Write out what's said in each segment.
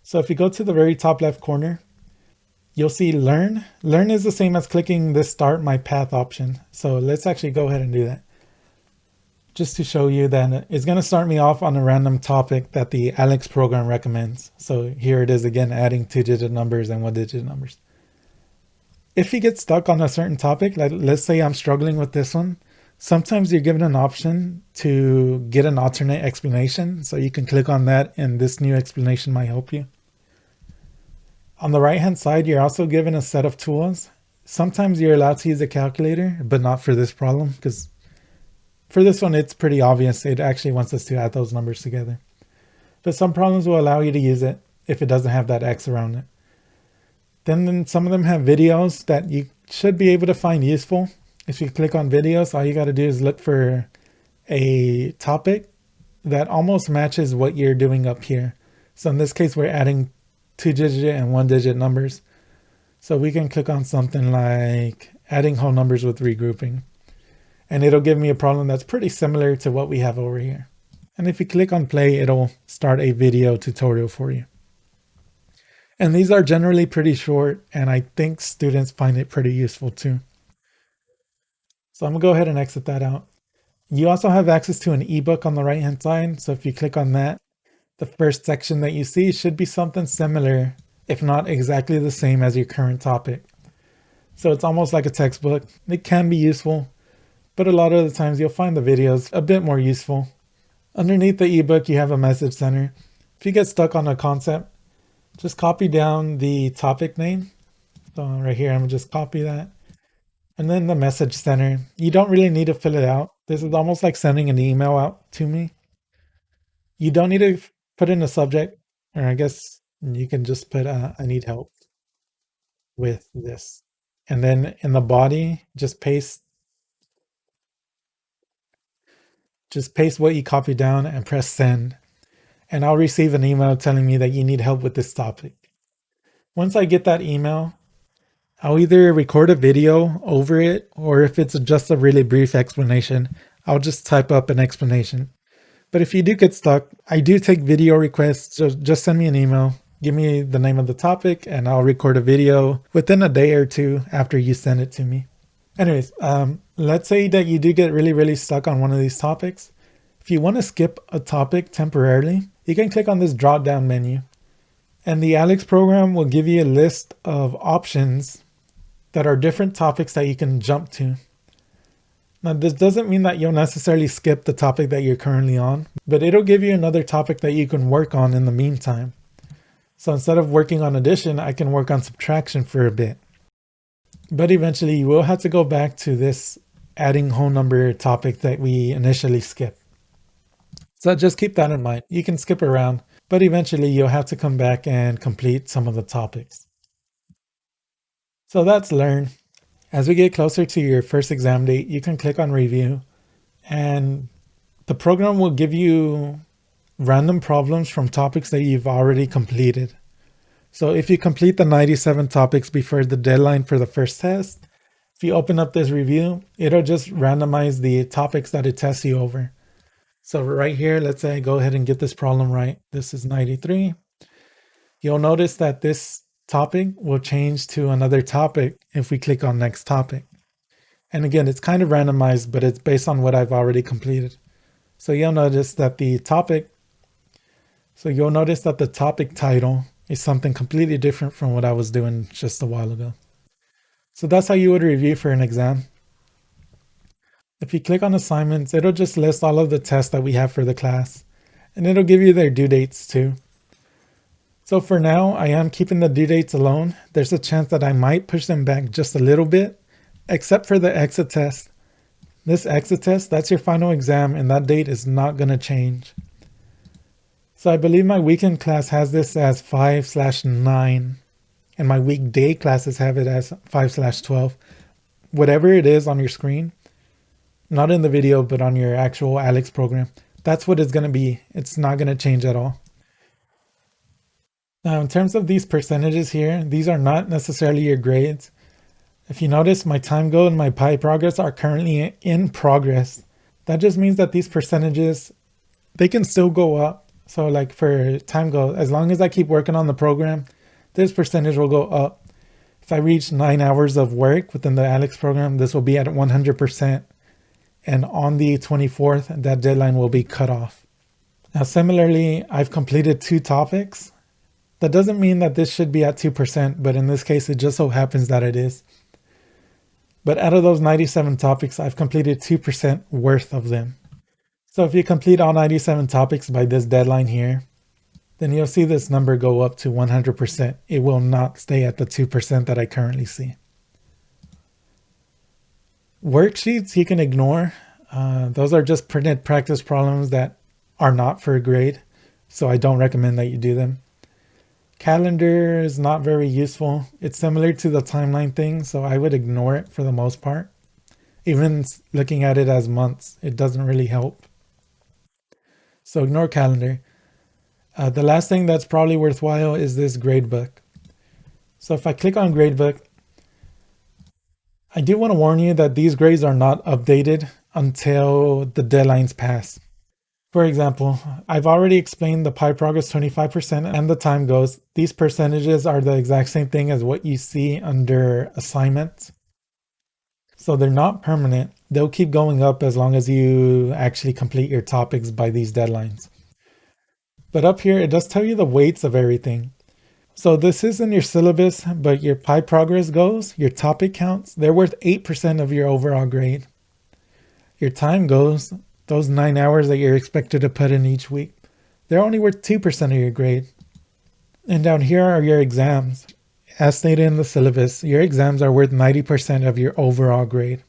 So if you go to the very top left corner, you'll see learn. Learn is the same as clicking the start my path option. So let's actually go ahead and do that. Just to show you that it's going to start me off on a random topic that the ALEKS program recommends. So here it is again, adding 2-digit numbers and 1-digit numbers. If you get stuck on a certain topic, like let's say I'm struggling with this one, sometimes you're given an option to get an alternate explanation. So you can click on that and this new explanation might help you. On the right hand side, you're also given a set of tools. Sometimes you're allowed to use a calculator, but not for this problem, because for this one, it's pretty obvious. It actually wants us to add those numbers together. But some problems will allow you to use it if it doesn't have that X around it. Then some of them have videos that you should be able to find useful. If you click on videos, all you got to do is look for a topic that almost matches what you're doing up here. So in this case, we're adding 2-digit and 1-digit numbers. So we can click on something like adding whole numbers with regrouping. And it'll give me a problem that's pretty similar to what we have over here. And if you click on play, it'll start a video tutorial for you. And these are generally pretty short, and I think students find it pretty useful too. So I'm gonna go ahead and exit that out. You also have access to an ebook on the right hand side. So if you click on that, the first section that you see should be something similar, if not exactly the same as your current topic. So it's almost like a textbook. It can be useful, but a lot of the times you'll find the videos a bit more useful. Underneath the ebook, you have a message center. If you get stuck on a concept, just copy down the topic name. So right here, I'm gonna just copy that. And then the message center. You don't really need to fill it out. This is almost like sending an email out to me. You don't need to put in a subject, or I guess you can just put I need help with this. And then in the body, just paste what you copied down and press send. And I'll receive an email telling me that you need help with this topic. Once I get that email, I'll either record a video over it, or if it's just a really brief explanation, I'll just type up an explanation. But if you do get stuck, I do take video requests. So just send me an email, give me the name of the topic, and I'll record a video within a day or two after you send it to me. Anyways, let's say that you do get really stuck on one of these topics. If you want to skip a topic temporarily, you can click on this drop down menu. And the ALEKS program will give you a list of options that are different topics that you can jump to. Now, this doesn't mean that you'll necessarily skip the topic that you're currently on, but it'll give you another topic that you can work on in the meantime. So instead of working on addition, I can work on subtraction for a bit. But eventually you will have to go back to this adding whole number topic that we initially skipped. So just keep that in mind. You can skip around, but eventually you'll have to come back and complete some of the topics. So that's learn. As we get closer to your first exam date, you can click on review, and the program will give you random problems from topics that you've already completed. So if you complete the 97 topics before the deadline for the first test, if you open up this review, it'll just randomize the topics that it tests you over. So right here, let's say I go ahead and get this problem right. This is 93. You'll notice that this topic will change to another topic if we click on next topic. And again, it's kind of randomized, but it's based on what I've already completed. So you'll notice that the topic title is something completely different from what I was doing just a while ago. So that's how you would review for an exam. If you click on assignments, it'll just list all of the tests that we have for the class, and it'll give you their due dates too. So for now, I am keeping the due dates alone. There's a chance that I might push them back just a little bit, except for the exit test. This exit test, that's your final exam, and that date is not going to change. So I believe my weekend class has this as 5/9, and my weekday classes have it as 5/12. Whatever it is on your screen, not in the video, but on your actual ALEKS program, that's what it's going to be. It's not going to change at all. Now, in terms of these percentages here, these are not necessarily your grades. If you notice, my time goal and my pie progress are currently in progress. That just means that these percentages, they can still go up. So like for time goal, as long as I keep working on the program, this percentage will go up. If I reach 9 hours of work within the ALEKS program, this will be at 100%. And on the 24th, that deadline will be cut off. Now, similarly, I've completed 2 topics. That doesn't mean that this should be at 2%, but in this case, it just so happens that it is. But out of those 97 topics, I've completed 2% worth of them. So if you complete all 97 topics by this deadline here, then you'll see this number go up to 100%. It will not stay at the 2% that I currently see. Worksheets you can ignore. Those are just printed practice problems that are not for a grade, so I don't recommend that you do them. Calendar is not very useful. It's similar to the timeline thing, so I would ignore it for the most part. Even looking at it as months, it doesn't really help. So ignore calendar. The last thing that's probably worthwhile is this gradebook. So if I click on gradebook, I do want to warn you that these grades are not updated until the deadlines pass. For example, I've already explained the pi progress 25% and the time goes. These percentages are the exact same thing as what you see under assignments. So they're not permanent. They'll keep going up as long as you actually complete your topics by these deadlines. But up here, it does tell you the weights of everything. So this isn't your syllabus, but your pi progress goes, your topic counts, they're worth 8% of your overall grade. Your time goes, those 9 hours that you're expected to put in each week, they're only worth 2% of your grade. And down here are your exams. As stated in the syllabus, your exams are worth 90% of your overall grade.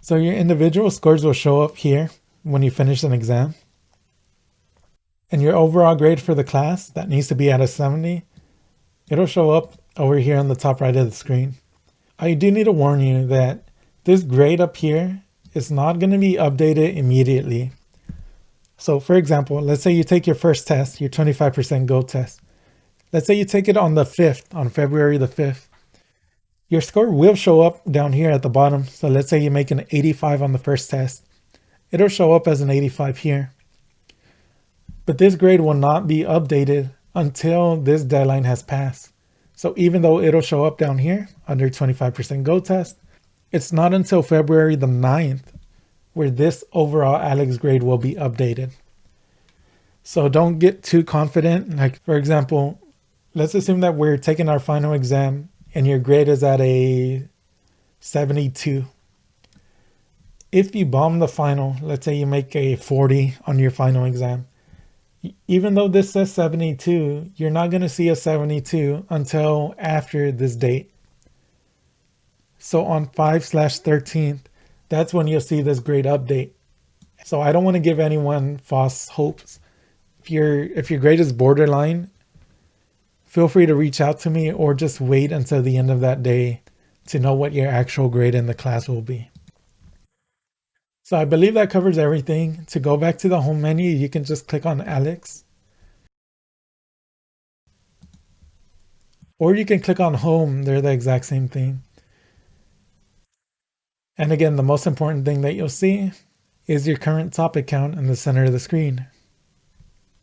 So your individual scores will show up here when you finish an exam. And your overall grade for the class, that needs to be at a 70, it'll show up over here on the top right of the screen. I do need to warn you that this grade up here is not going to be updated immediately. So for example, let's say you take your first test, your 25% go test. Let's say you take it on the 5th, on February the 5th. Your score will show up down here at the bottom. So let's say you make an 85 on the first test. It'll show up as an 85 here. But this grade will not be updated until this deadline has passed. So even though it'll show up down here under 25% go test, it's not until February the 9th where this overall ALEKS grade will be updated. So don't get too confident. Like for example, let's assume that we're taking our final exam and your grade is at a 72. If you bomb the final, let's say you make a 40 on your final exam, even though this says 72, you're not going to see a 72 until after this date. So on 5/13th, that's when you'll see this grade update. So I don't want to give anyone false hopes. If your grade is borderline, feel free to reach out to me or just wait until the end of that day to know what your actual grade in the class will be. So I believe that covers everything. To go back to the home menu, you can just click on ALEKS. Or you can click on home, they're the exact same thing. And again, the most important thing that you'll see is your current topic count in the center of the screen.